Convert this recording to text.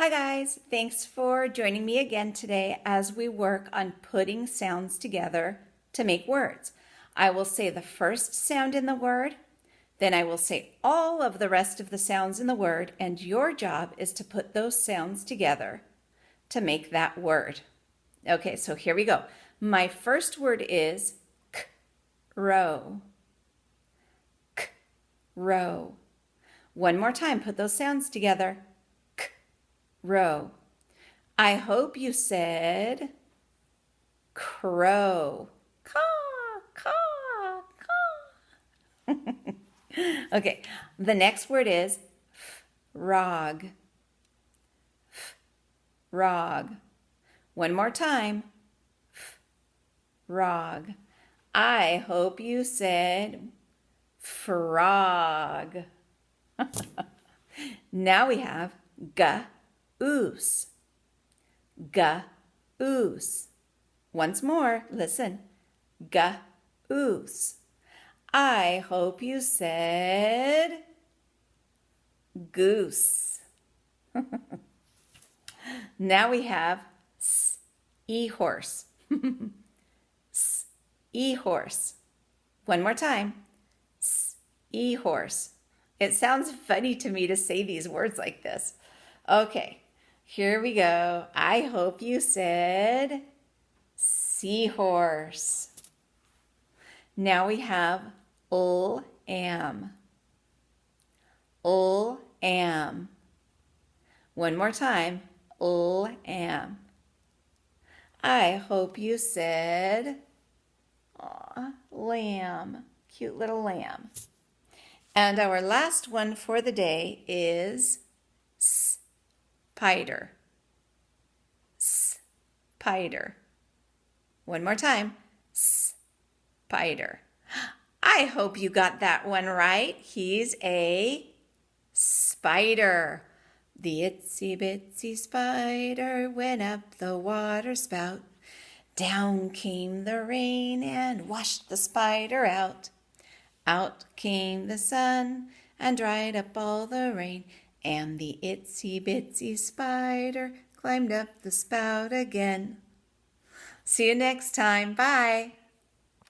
Hi guys, thanks for joining me again today as we work on putting sounds together to make words. I will say the first sound in the word, then I will say all of the rest of the sounds in the word, and your job is to put those sounds together to make that word. Okay, so here we go. My first word is k, row. K, row. One more time, put those sounds together. Row. I hope you said crow. Caw, caw, caw. Okay, the next word is frog. Frog. One more time. Frog. I hope you said frog. Now we have oose. Oose. Once more, listen. Oose. I hope you said goose. Now we have e-horse. E-horse. One more time. E-horse. It sounds funny to me to say these words like this. Okay, here we go. I hope you said seahorse. Now we have am. Am. One more time. Am. I hope you said lamb. Cute little lamb. And our last one for the day is spider. Spider. One more time. Spider. I hope you got that one right. He's a spider. The itsy bitsy spider went up the water spout. Down came the rain and washed the spider out. Out came the sun and dried up all the rain. And the itsy bitsy spider climbed up the spout again. See you next time. Bye.